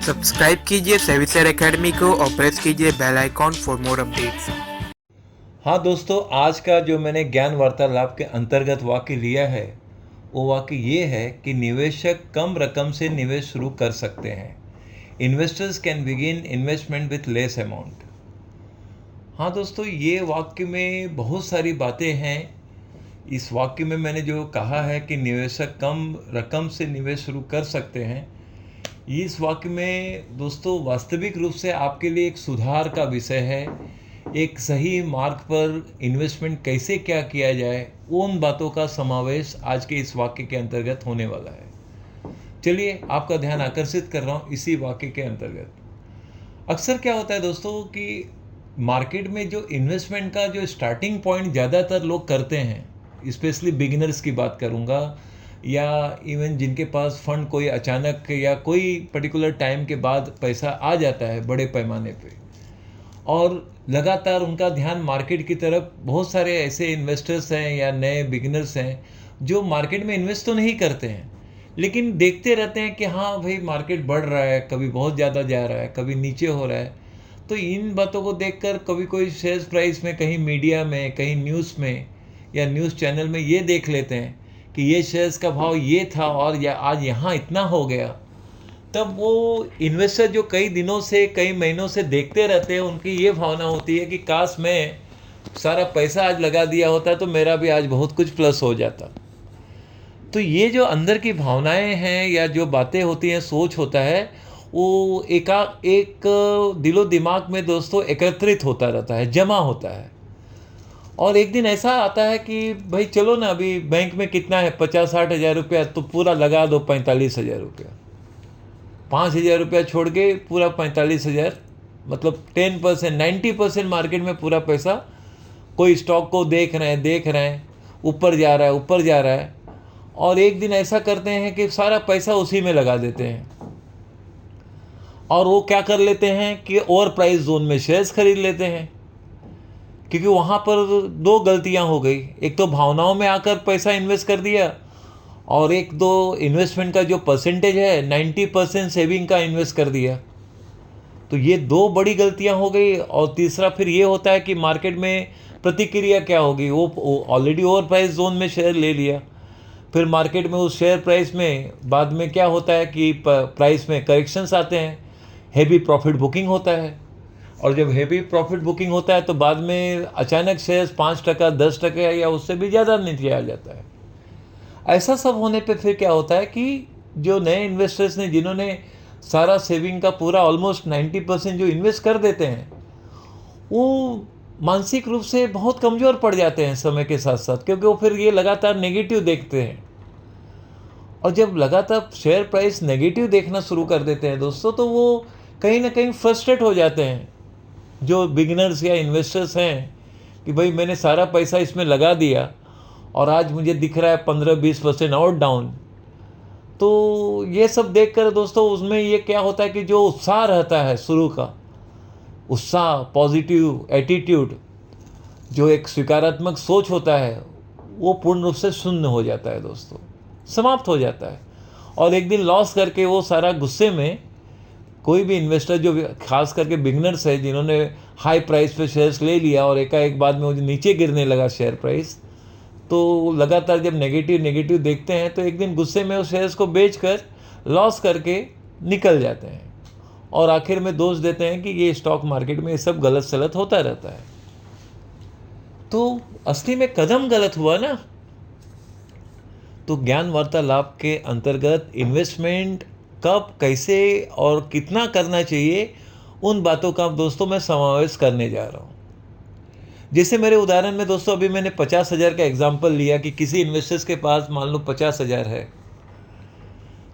Subscribe कीजिए सेविसर academy को और प्रेस कीजिए bell icon for more updates. हाँ दोस्तों, आज का जो मैंने ज्ञान वार्तालाप के अंतर्गत वाक्य लिया है वो वाक्य ये है कि निवेशक कम रकम से निवेश शुरू कर सकते हैं। Investors can begin investment with less amount. हाँ दोस्तों, ये वाक्य में बहुत सारी बातें हैं। इस वाक्य में मैंने जो कहा है कि निवेशक कम रकम से निवेश शुरू कर सकते हैं, इस वाक्य में दोस्तों वास्तविक रूप से आपके लिए एक सुधार का विषय है। एक सही मार्ग पर इन्वेस्टमेंट कैसे क्या किया जाए, उन बातों का समावेश आज के इस वाक्य के अंतर्गत होने वाला है। चलिए आपका ध्यान आकर्षित कर रहा हूँ इसी वाक्य के अंतर्गत। अक्सर क्या होता है दोस्तों कि मार्केट में जो इन्वेस्टमेंट का जो स्टार्टिंग पॉइंट ज़्यादातर लोग करते हैं, स्पेशली बिगिनर्स की बात करूँगा, या इवन जिनके पास फंड कोई अचानक या कोई पर्टिकुलर टाइम के बाद पैसा आ जाता है बड़े पैमाने पे, और लगातार उनका ध्यान मार्केट की तरफ, बहुत सारे ऐसे इन्वेस्टर्स हैं या नए बिगिनर्स हैं जो मार्केट में इन्वेस्ट तो नहीं करते हैं लेकिन देखते रहते हैं कि हाँ भाई मार्केट बढ़ रहा है, कभी बहुत ज़्यादा जा रहा है, कभी नीचे हो रहा है। तो इन बातों को देखकर कभी कोई शेयर प्राइस में, कहीं मीडिया में, कहीं न्यूज़ में या न्यूज़ चैनल में ये देख लेते हैं कि ये शेयर्स का भाव ये था और या आज यहाँ इतना हो गया। तब वो इन्वेस्टर जो कई दिनों से, कई महीनों से देखते रहते हैं, उनकी ये भावना होती है कि काश मैं सारा पैसा आज लगा दिया होता तो मेरा भी आज बहुत कुछ प्लस हो जाता। तो ये जो अंदर की भावनाएं हैं या जो बातें होती हैं, सोच होता है, वो एक दिलो दिमाग में दोस्तों एकत्रित होता रहता है, जमा होता है। और एक दिन ऐसा आता है कि भाई चलो ना, अभी बैंक में कितना है, 50-60 हज़ार रुपया, तो पूरा लगा दो 45 हज़ार रुपया। 5 हज़ार रुपया छोड़ के पूरा 45 हज़ार, मतलब 10%, 90% मार्केट में पूरा पैसा कोई स्टॉक को देख रहे हैं, ऊपर जा रहा है, ऊपर जा रहा है। और एक दिन ऐसा करते हैं कि सारा पैसा उसी में लगा देते हैं, और वो क्या कर लेते हैं कि ओवर प्राइस जोन में शेयर्स खरीद लेते हैं। क्योंकि वहाँ पर दो गलतियाँ हो गई, एक तो भावनाओं में आकर पैसा इन्वेस्ट कर दिया, और एक दो इन्वेस्टमेंट का जो परसेंटेज है 90% सेविंग का इन्वेस्ट कर दिया। तो ये दो बड़ी गलतियाँ हो गई। और तीसरा फिर ये होता है कि मार्केट में प्रतिक्रिया क्या होगी, वो ऑलरेडी ओवर प्राइस जोन में शेयर ले लिया, फिर मार्केट में उस शेयर प्राइस में बाद में क्या होता है कि प्राइस में करेक्शंस आते हैं, हेवी प्रॉफिट बुकिंग होता है। और जब हेवी प्रॉफिट बुकिंग होता है तो बाद में अचानक शेयर्स 5%, 10% या उससे भी ज़्यादा नीचे आ जाता है। ऐसा सब होने पे फिर क्या होता है कि जो नए इन्वेस्टर्स ने, जिन्होंने सारा सेविंग का पूरा ऑलमोस्ट 90% जो इन्वेस्ट कर देते हैं, वो मानसिक रूप से बहुत कमज़ोर पड़ जाते हैं समय के साथ साथ, क्योंकि वो फिर ये लगातार नेगेटिव देखते हैं। और जब लगातार शेयर प्राइस नेगेटिव देखना शुरू कर देते हैं दोस्तों, तो वो कहीं ना कहीं फ्रस्ट्रेट हो जाते हैं, जो बिगिनर्स या इन्वेस्टर्स हैं, कि भाई मैंने सारा पैसा इसमें लगा दिया और आज मुझे दिख रहा है 15-20% और डाउन। तो ये सब देखकर दोस्तों उसमें ये क्या होता है कि जो उत्साह रहता है, शुरू का उत्साह, पॉजिटिव एटीट्यूड, जो एक सकारात्मक सोच होता है, वो पूर्ण रूप से शून्य हो जाता है दोस्तों, समाप्त हो जाता है। और एक दिन लॉस करके वो सारा गुस्से में, कोई भी इन्वेस्टर जो खास करके बिगनर्स है, जिन्होंने हाई प्राइस पे शेयर्स ले लिया और एकाएक बाद में वो नीचे गिरने लगा शेयर प्राइस, तो लगातार जब नेगेटिव देखते हैं तो एक दिन गुस्से में उस शेयर्स को बेचकर लॉस करके निकल जाते हैं, और आखिर में दोष देते हैं कि ये स्टॉक मार्केट में ये सब गलत सलत होता रहता है। तो असली में कदम गलत हुआ ना। तो ज्ञान वार्तालाप के अंतर्गत इन्वेस्टमेंट कब, कैसे और कितना करना चाहिए, उन बातों का दोस्तों मैं समावेश करने जा रहा हूँ। जैसे मेरे उदाहरण में दोस्तों अभी मैंने 50,000 का एग्जाम्पल लिया कि किसी इन्वेस्टर्स के पास मान लो 50,000 है,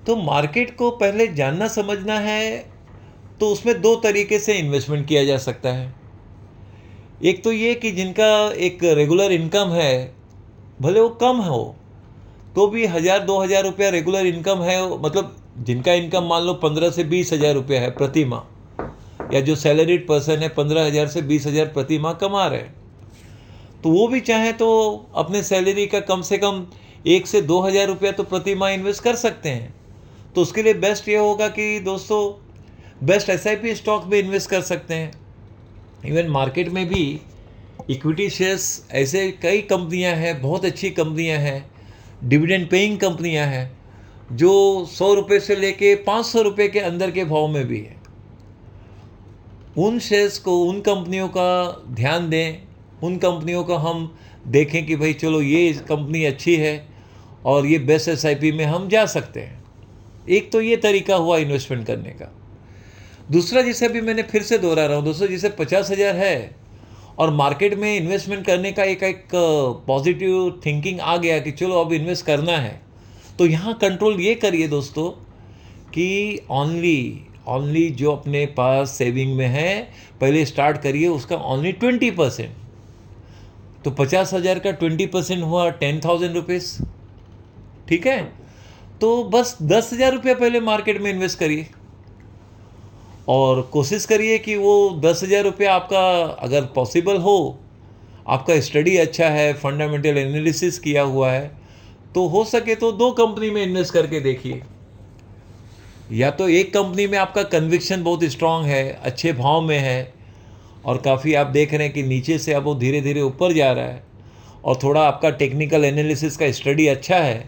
तो मार्केट को पहले जानना समझना है। तो उसमें दो तरीके से इन्वेस्टमेंट किया जा सकता है। एक तो ये कि जिनका एक रेगुलर इनकम है, भले वो कम हो तो भी 1,000-2,000 रुपया रेगुलर इनकम है, मतलब जिनका इनकम मान लो 15 से 20,000 रुपया है प्रति माह, या जो सैलरीड पर्सन है 15,000 से 20,000 प्रति माह कमा रहे हैं, तो वो भी चाहे तो अपने सैलरी का कम से कम 1 से 2,000 रुपया तो प्रति माह इन्वेस्ट कर सकते हैं। तो उसके लिए बेस्ट ये होगा कि दोस्तों बेस्ट एसआईपी स्टॉक में इन्वेस्ट कर सकते हैं। इवन मार्केट में भी इक्विटी शेयर्स ऐसे कई कंपनियां हैं, बहुत अच्छी कंपनियां हैं, डिविडेंड पेइंग कंपनियां हैं जो 100 रुपये से लेके 500 रुपये के अंदर के भाव में भी है। उन शेयर्स को, उन कंपनियों का ध्यान दें, उन कंपनियों का हम देखें कि भाई चलो ये कंपनी अच्छी है और ये बेस्ट एसआईपी में हम जा सकते हैं। एक तो ये तरीका हुआ इन्वेस्टमेंट करने का। दूसरा, जिसे भी मैंने फिर से दोहरा रहा हूँ दोस्तों, जिसे 50,000 है और मार्केट में इन्वेस्टमेंट करने का एक पॉजिटिव थिंकिंग आ गया कि चलो अब इन्वेस्ट करना है, तो यहाँ कंट्रोल ये करिए दोस्तों कि ओनली जो अपने पास सेविंग में है पहले स्टार्ट करिए, उसका ओनली 20%। तो 50,000 का 20% हुआ 10,000 रुपीज़, ठीक है। तो बस 10,000 रुपये पहले मार्केट में इन्वेस्ट करिए और कोशिश करिए कि वो 10,000 रुपये आपका, अगर पॉसिबल हो, आपका स्टडी अच्छा है, फंडामेंटल एनालिसिस किया हुआ है, तो हो सके तो 2 कंपनी में इन्वेस्ट करके देखिए। या तो एक कंपनी में आपका कन्विक्शन बहुत स्ट्रांग है, अच्छे भाव में है और काफ़ी आप देख रहे हैं कि नीचे से अब वो धीरे धीरे ऊपर जा रहा है और थोड़ा आपका टेक्निकल एनालिसिस का स्टडी अच्छा है,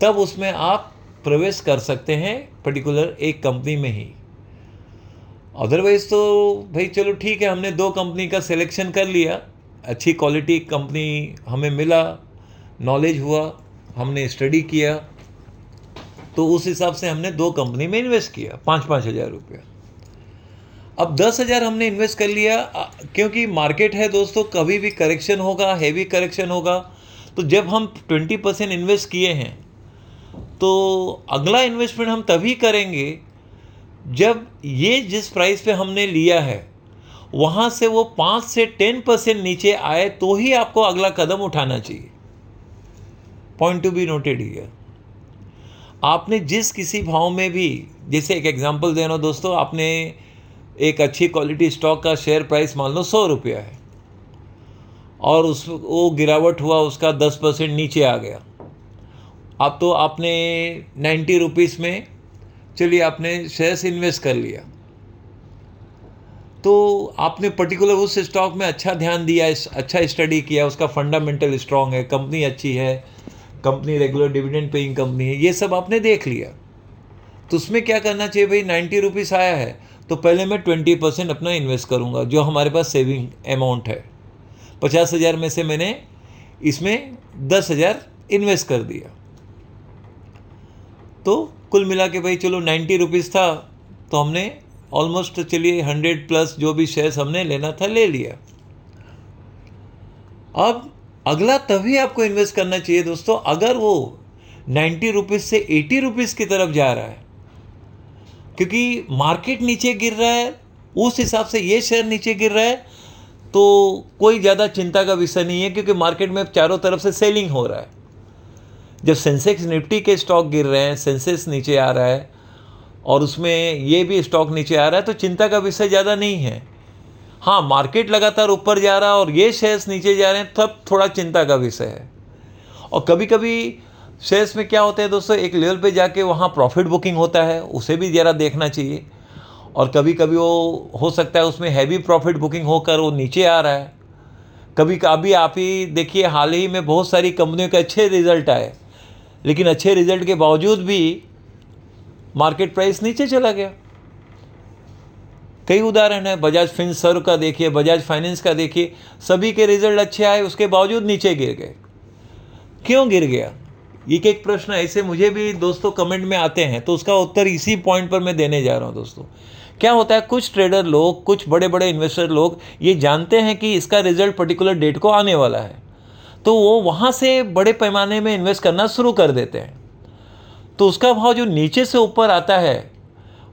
तब उसमें आप प्रवेश कर सकते हैं पर्टिकुलर एक कंपनी में ही। अदरवाइज़ तो भाई चलो ठीक है, हमने 2 कंपनी का सिलेक्शन कर लिया, अच्छी क्वालिटी कंपनी हमें मिला, नॉलेज हुआ, हमने स्टडी किया, तो उस हिसाब से हमने 2 कंपनी में इन्वेस्ट किया 5-5 हज़ार रुपया। अब 10,000 हमने इन्वेस्ट कर लिया, क्योंकि मार्केट है दोस्तों, कभी भी करेक्शन होगा, हैवी करेक्शन होगा। तो जब हम 20% इन्वेस्ट किए हैं तो अगला इन्वेस्टमेंट हम तभी करेंगे जब ये जिस प्राइस पे हमने लिया है वहाँ से वो 5 से 10% नीचे आए, तो ही आपको अगला कदम उठाना चाहिए। Point to be noted here. आपने जिस किसी भाव में भी, जैसे एक एग्जांपल दे रहा हूँ दोस्तों, आपने एक अच्छी क्वालिटी स्टॉक का शेयर प्राइस मान लो 100 रुपया है और वो गिरावट हुआ, उसका 10% नीचे आ गया। अब तो आपने 90 रुपीज़ में चलिए आपने शेयर्स इन्वेस्ट कर लिया, तो आपने पर्टिकुलर उस स्टॉक में अच्छा ध्यान दिया, अच्छा स्टडी किया, उसका फंडामेंटल स्ट्रांग है, कंपनी अच्छी है, company regular dividend paying company है, ये सब आपने देख लिया। तो उसमें क्या करना चाहिए भाई, 90 रुपीज़ आया है तो पहले मैं 20% अपना इन्वेस्ट करूँगा, जो हमारे पास सेविंग अमाउंट है। 50,000 में से मैंने इसमें 10,000 इन्वेस्ट कर दिया, तो कुल मिला के भाई चलो 90 रुपीज़ था, तो हमने ऑलमोस्ट चलिए 100 प्लस जो भी शेयर्स हमने लेना था ले लिया। अब अगला तभी आपको इन्वेस्ट करना चाहिए दोस्तों अगर वो 90 रुपीज़ से 80 रुपीज़ की तरफ जा रहा है, क्योंकि मार्केट नीचे गिर रहा है, उस हिसाब से ये शेयर नीचे गिर रहा है, तो कोई ज़्यादा चिंता का विषय नहीं है, क्योंकि मार्केट में चारों तरफ से सेलिंग हो रहा है। जब सेंसेक्स निफ्टी के स्टॉक गिर रहे हैं, सेंसेक्स नीचे आ रहा है और उसमें ये भी स्टॉक नीचे आ रहा है, तो चिंता का विषय ज़्यादा नहीं है। हाँ, मार्केट लगातार ऊपर जा रहा है और ये शेयर्स नीचे जा रहे हैं, तब थोड़ा चिंता का विषय है। और कभी कभी शेयर्स में क्या होता है दोस्तों, एक लेवल पे जाके वहाँ प्रॉफिट बुकिंग होता है, उसे भी ज़रा देखना चाहिए। और कभी कभी वो हो सकता है उसमें हैवी प्रॉफिट बुकिंग होकर वो नीचे आ रहा है। कभी कभी आप ही देखिए, हाल ही में बहुत सारी कंपनियों के अच्छे रिजल्ट आए, लेकिन अच्छे रिजल्ट के बावजूद भी मार्केट प्राइस नीचे चला गया। कई उदाहरण है, बजाज फिनसर्व का देखिए, बजाज फाइनेंस का देखिए, सभी के रिजल्ट अच्छे आए, उसके बावजूद नीचे गिर गए। क्यों गिर गया? एक प्रश्न ऐसे मुझे भी दोस्तों कमेंट में आते हैं, तो उसका उत्तर इसी पॉइंट पर मैं देने जा रहा हूं दोस्तों। क्या होता है, कुछ ट्रेडर लोग, कुछ बड़े बड़े इन्वेस्टर लोग ये जानते हैं कि इसका रिजल्ट पर्टिकुलर डेट को आने वाला है, तो वो वहाँ से बड़े पैमाने में इन्वेस्ट करना शुरू कर देते हैं। तो उसका भाव जो नीचे से ऊपर आता है,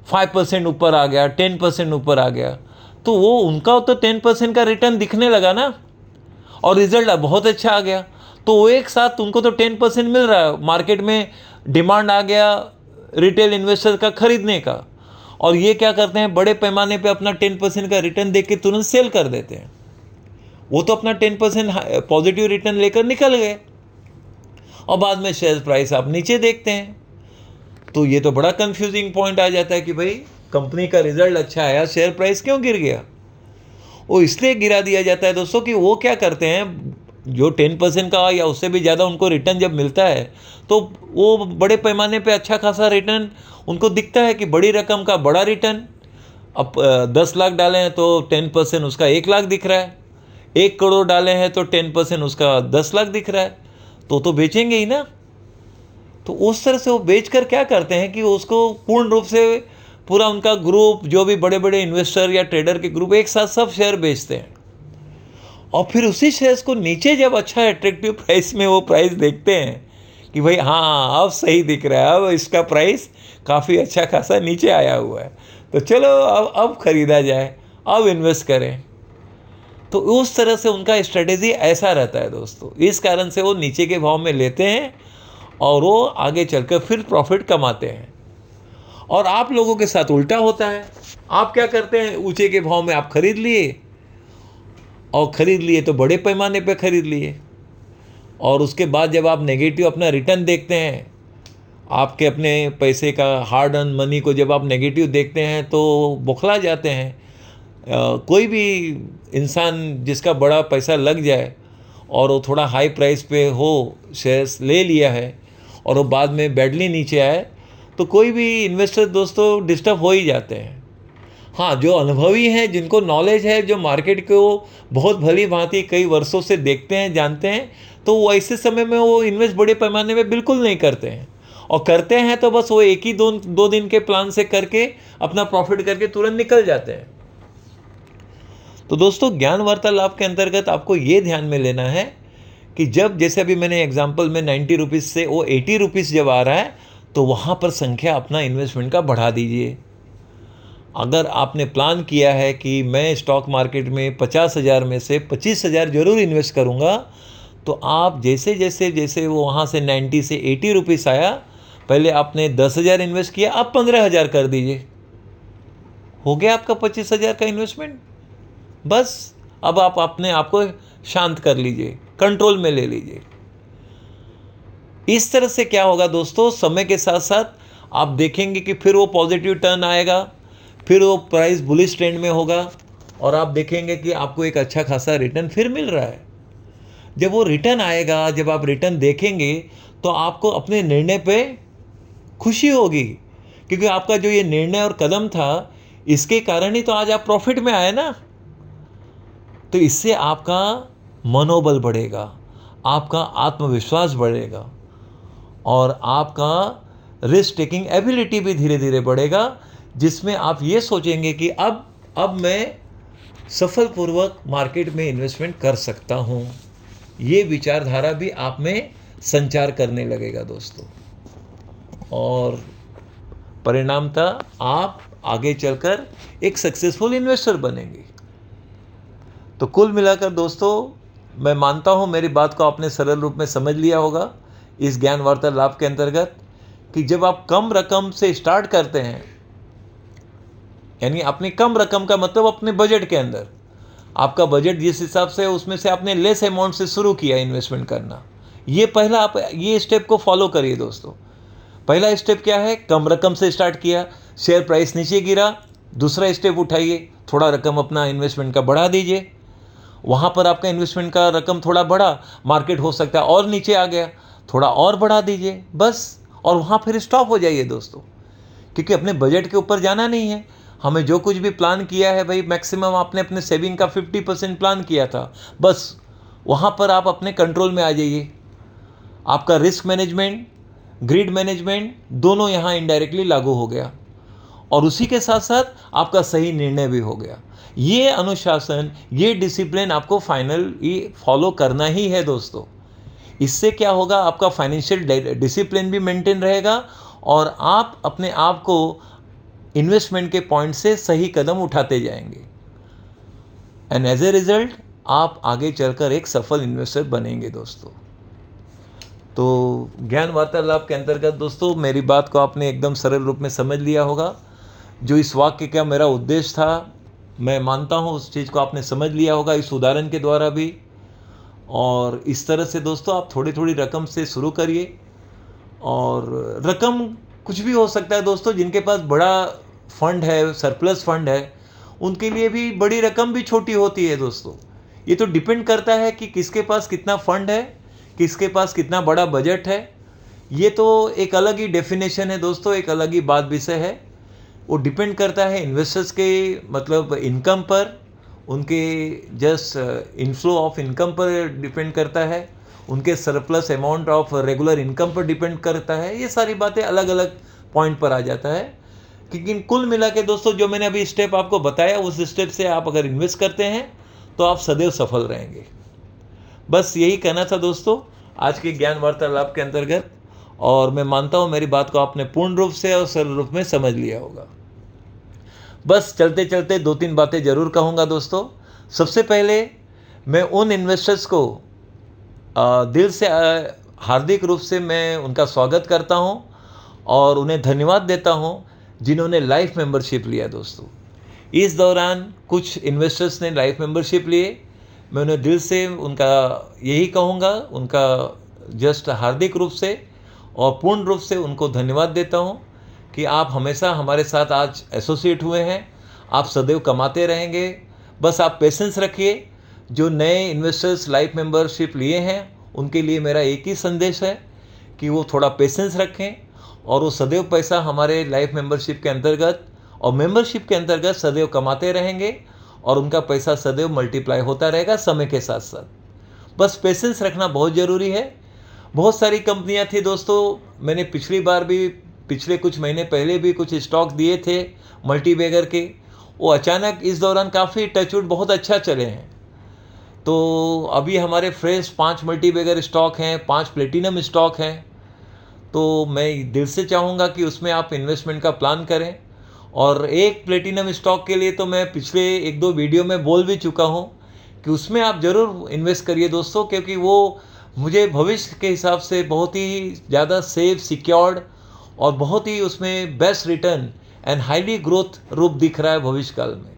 5% ऊपर आ गया, 10% ऊपर आ गया, तो वो उनका तो 10% का रिटर्न दिखने लगा ना, और रिजल्ट बहुत अच्छा आ गया, तो वो एक साथ उनको तो 10% मिल रहा है, मार्केट में डिमांड आ गया रिटेल इन्वेस्टर का खरीदने का, और ये क्या करते हैं, बड़े पैमाने पे अपना 10% का रिटर्न देख के तुरंत सेल कर देते हैं। वो तो अपना 10% पॉजिटिव रिटर्न लेकर निकल गए और बाद में शेयर प्राइस आप नीचे देखते हैं। तो ये तो बड़ा कंफ्यूजिंग पॉइंट आ जाता है कि भाई कंपनी का रिजल्ट अच्छा आया, शेयर प्राइस क्यों गिर गया? वो इसलिए गिरा दिया जाता है दोस्तों कि वो क्या करते हैं, जो 10% का या उससे भी ज़्यादा उनको रिटर्न जब मिलता है तो वो बड़े पैमाने पे अच्छा खासा रिटर्न उनको दिखता है कि बड़ी रकम का बड़ा रिटर्न। अब 10 लाख डाले हैं तो 10% उसका 1 लाख दिख रहा है, 1 करोड़ डाले हैं तो 10% उसका 10 लाख दिख रहा है, तो बेचेंगे ही ना। तो उस तरह से वो बेचकर क्या करते हैं कि उसको पूर्ण रूप से पूरा उनका ग्रुप, जो भी बड़े बड़े इन्वेस्टर या ट्रेडर के ग्रुप एक साथ सब शेयर बेचते हैं, और फिर उसी शेयर्स को नीचे जब अच्छा अट्रैक्टिव प्राइस में वो प्राइस देखते हैं कि भाई हाँ अब सही दिख रहा है, अब इसका प्राइस काफ़ी अच्छा खासा नीचे आया हुआ है, तो चलो अब ख़रीदा जाए, अब इन्वेस्ट करें। तो उस तरह से उनका स्ट्रेटेजी ऐसा रहता है दोस्तों। इस कारण से वो नीचे के भाव में लेते हैं और वो आगे चलकर फिर प्रॉफिट कमाते हैं। और आप लोगों के साथ उल्टा होता है। आप क्या करते हैं, ऊंचे के भाव में आप खरीद लिए, और ख़रीद लिए तो बड़े पैमाने पे खरीद लिए, और उसके बाद जब आप नेगेटिव अपना रिटर्न देखते हैं, आपके अपने पैसे का हार्ड अर्न मनी को जब आप नेगेटिव देखते हैं तो बौखला जाते हैं। कोई भी इंसान जिसका बड़ा पैसा लग जाए और वो थोड़ा हाई प्राइस पे हो, शेयर्स ले लिया है और वो बाद में बैडली नीचे आए, तो कोई भी इन्वेस्टर दोस्तों डिस्टर्ब हो ही जाते हैं। हाँ, जो अनुभवी हैं, जिनको नॉलेज है, जो मार्केट को बहुत भली भांति कई वर्षों से देखते हैं, जानते हैं, तो वो ऐसे समय में वो इन्वेस्ट बड़े पैमाने में बिल्कुल नहीं करते हैं, और करते हैं तो बस वो एक ही दो दिन के प्लान से करके अपना प्रॉफिट करके तुरंत निकल जाते हैं। तो दोस्तों, ज्ञान वार्तालाप के अंतर्गत आपको ये ध्यान में लेना है कि जब, जैसे अभी मैंने एग्जाम्पल में 90 रुपीज़ से वो 80 रुपीज़ जब आ रहा है, तो वहाँ पर संख्या अपना इन्वेस्टमेंट का बढ़ा दीजिए। अगर आपने प्लान किया है कि मैं स्टॉक मार्केट में 50,000 में से 25,000 जरूर इन्वेस्ट करूंगा, तो आप जैसे जैसे जैसे वो वहाँ से 90 से 80 रुपीज़ आया, पहले आपने 10,000 इन्वेस्ट किया, अब 15,000 कर दीजिए। हो गया आपका 25,000 का इन्वेस्टमेंट। बस अब आप अपने आप को शांत कर लीजिए, कंट्रोल में ले लीजिए। इस तरह से क्या होगा दोस्तों, समय के साथ साथ आप देखेंगे कि फिर वो पॉजिटिव टर्न आएगा, फिर वो प्राइस बुलिश ट्रेंड में होगा, और आप देखेंगे कि आपको एक अच्छा खासा रिटर्न फिर मिल रहा है। जब वो रिटर्न आएगा, जब आप रिटर्न देखेंगे, तो आपको अपने निर्णय पे खुशी होगी, क्योंकि आपका जो ये निर्णय और कदम था, इसके कारण ही तो आज आप प्रॉफिट में आए ना। तो इससे आपका मनोबल बढ़ेगा, आपका आत्मविश्वास बढ़ेगा, और आपका रिस्क टेकिंग एबिलिटी भी धीरे धीरे बढ़ेगा, जिसमें आप ये सोचेंगे कि अब मैं सफलपूर्वक मार्केट में इन्वेस्टमेंट कर सकता हूँ। ये विचारधारा भी आप में संचार करने लगेगा दोस्तों, और परिणामतः आप आगे चलकर एक सक्सेसफुल इन्वेस्टर बनेंगे। तो कुल मिलाकर दोस्तों, मैं मानता हूँ मेरी बात को आपने सरल रूप में समझ लिया होगा इस ज्ञान वार्तालाप के अंतर्गत, कि जब आप कम रकम से स्टार्ट करते हैं, यानी अपनी कम रकम का मतलब अपने बजट के अंदर, आपका बजट जिस हिसाब से, उसमें से आपने लेस अमाउंट से शुरू किया इन्वेस्टमेंट करना, ये पहला आप ये स्टेप को फॉलो करिए दोस्तों। पहला स्टेप क्या है, कम रकम से स्टार्ट किया, शेयर प्राइस नीचे गिरा, दूसरा स्टेप उठाइए, थोड़ा रकम अपना इन्वेस्टमेंट का बढ़ा दीजिए। वहाँ पर आपका इन्वेस्टमेंट का रकम थोड़ा बढ़ा, मार्केट हो सकता है और नीचे आ गया, थोड़ा और बढ़ा दीजिए बस, और वहाँ फिर स्टॉप हो जाइए दोस्तों, क्योंकि अपने बजट के ऊपर जाना नहीं है। हमें जो कुछ भी प्लान किया है भाई, मैक्सिमम आपने अपने सेविंग का 50% प्लान किया था, बस वहाँ पर आप अपने कंट्रोल में आ जाइए। आपका रिस्क मैनेजमेंट, ग्रिड मैनेजमेंट दोनों यहाँ इनडायरेक्टली लागू हो गया, और उसी के साथ साथ आपका सही निर्णय भी हो गया। ये अनुशासन, ये डिसिप्लिन आपको फाइनली फॉलो करना ही है दोस्तों। इससे क्या होगा, आपका फाइनेंशियल डिसिप्लिन भी मेंटेन रहेगा, और आप अपने आप को इन्वेस्टमेंट के पॉइंट से सही कदम उठाते जाएंगे, एंड एज ए रिजल्ट आप आगे चलकर एक सफल इन्वेस्टर बनेंगे दोस्तों। तो ज्ञान वार्तालाप के अंतर्गत दोस्तों, मेरी बात को आपने एकदम सरल रूप में समझ लिया होगा। जो इस वाक्य का मेरा उद्देश्य था, मैं मानता हूँ उस चीज़ को आपने समझ लिया होगा इस उदाहरण के द्वारा भी। और इस तरह से दोस्तों, आप थोड़ी थोड़ी रकम से शुरू करिए, और रकम कुछ भी हो सकता है दोस्तों। जिनके पास बड़ा फंड है, सरप्लस फंड है, उनके लिए भी बड़ी रकम भी छोटी होती है दोस्तों। ये तो डिपेंड करता है कि किसके पास कितना फंड है, किसके पास कितना बड़ा बजट है। ये तो एक अलग ही डेफिनेशन है दोस्तों, एक अलग ही बात विषय है। वो डिपेंड करता है इन्वेस्टर्स के मतलब इनकम पर, उनके जस्ट इनफ्लो ऑफ इनकम पर डिपेंड करता है, उनके surplus amount of regular income पर डिपेंड करता है। ये सारी बातें अलग अलग पॉइंट पर आ जाता है। लेकिन कुल मिला के दोस्तों जो मैंने अभी स्टेप आपको बताया, उस स्टेप से आप अगर इन्वेस्ट करते हैं तो आप सदैव सफल रहेंगे। बस यही कहना था दोस्तों आज के ज्ञान वार्तालाप के अंतर्गत, और मैं मानता हूँ मेरी बात को आपने पूर्ण रूप से और सरल रूप में समझ लिया होगा। बस चलते चलते 2-3 बातें ज़रूर कहूँगा दोस्तों। सबसे पहले मैं उन इन्वेस्टर्स को दिल से हार्दिक रूप से मैं उनका स्वागत करता हूं और उन्हें धन्यवाद देता हूं जिन्होंने लाइफ मेंबरशिप लिया दोस्तों। इस दौरान कुछ इन्वेस्टर्स ने लाइफ मेंबरशिप लिए, मैं उन्हें दिल से उनका यही कहूँगा, उनका जस्ट हार्दिक रूप से और पूर्ण रूप से उनको धन्यवाद देता हूँ कि आप हमेशा हमारे साथ आज एसोसिएट हुए हैं। आप सदैव कमाते रहेंगे, बस आप पेशेंस रखिए। जो नए इन्वेस्टर्स लाइफ मेंबरशिप लिए हैं उनके लिए मेरा एक ही संदेश है कि वो थोड़ा पेशेंस रखें और वो सदैव पैसा हमारे लाइफ मेंबरशिप के अंतर्गत और मेंबरशिप के अंतर्गत सदैव कमाते रहेंगे और उनका पैसा सदैव मल्टीप्लाई होता रहेगा समय के साथ साथ। बस पेशेंस रखना बहुत ज़रूरी है। बहुत सारी कंपनियां थी दोस्तों, मैंने पिछली बार भी पिछले कुछ महीने पहले भी कुछ स्टॉक दिए थे मल्टीबैगर के, वो अचानक इस दौरान काफ़ी टचवुड बहुत अच्छा चले हैं। तो अभी हमारे फ्रेश 5 मल्टीबैगर स्टॉक हैं, 5 प्लेटिनम स्टॉक हैं। तो मैं दिल से चाहूँगा कि उसमें आप इन्वेस्टमेंट का प्लान करें। और एक प्लेटिनम स्टॉक के लिए तो मैं पिछले 1-2 वीडियो में बोल भी चुका हूँ कि उसमें आप ज़रूर इन्वेस्ट करिए दोस्तों, क्योंकि वो मुझे भविष्य के हिसाब से बहुत ही ज़्यादा सेफ, सिक्योर्ड और बहुत ही उसमें best return and highly growth रूप दिख रहा है भविष्य काल में।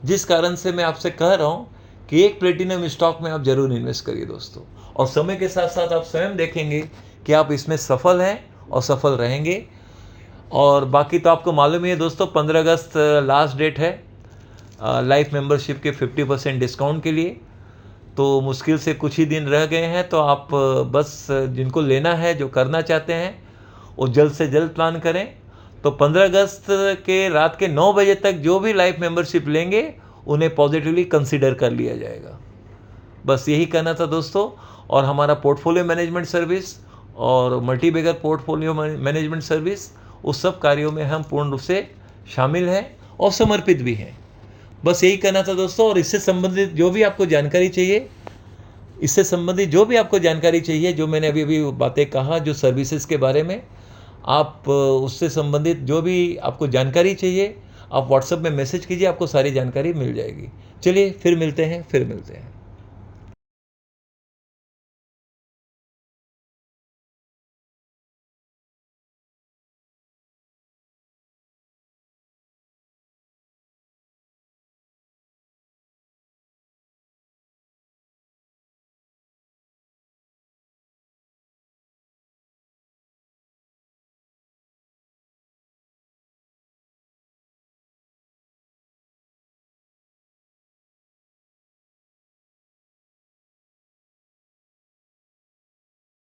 जिस कारण से मैं आपसे कह रहा हूँ कि एक प्लेटिनम स्टॉक में आप ज़रूर इन्वेस्ट करिए दोस्तों, और समय के साथ साथ आप स्वयं देखेंगे कि आप इसमें सफल हैं और सफल रहेंगे। और बाकी तो आपको मालूम ही है दोस्तों, 15 अगस्त लास्ट डेट है लाइफ मेंबरशिप के 50% डिस्काउंट के लिए। तो मुश्किल से कुछ ही दिन रह गए हैं, तो आप बस जिनको लेना है, जो करना चाहते हैं, वो जल्द से जल्द प्लान करें। तो 15 अगस्त के रात के 9 बजे तक जो भी लाइफ मेंबरशिप लेंगे उन्हें पॉजिटिवली कंसीडर कर लिया जाएगा। बस यही कहना था दोस्तों। और हमारा पोर्टफोलियो मैनेजमेंट सर्विस और मल्टीबैगर पोर्टफोलियो मैनेजमेंट सर्विस, उस सब कार्यों में हम पूर्ण रूप से शामिल हैं और समर्पित भी हैं। बस यही कहना था दोस्तों। और इससे संबंधित जो भी आपको जानकारी चाहिए, जो मैंने अभी बातें कहा, जो सर्विसेज के बारे में, आप उससे संबंधित जो भी आपको जानकारी चाहिए आप व्हाट्सएप में मैसेज कीजिए, आपको सारी जानकारी मिल जाएगी। चलिए फिर मिलते हैं।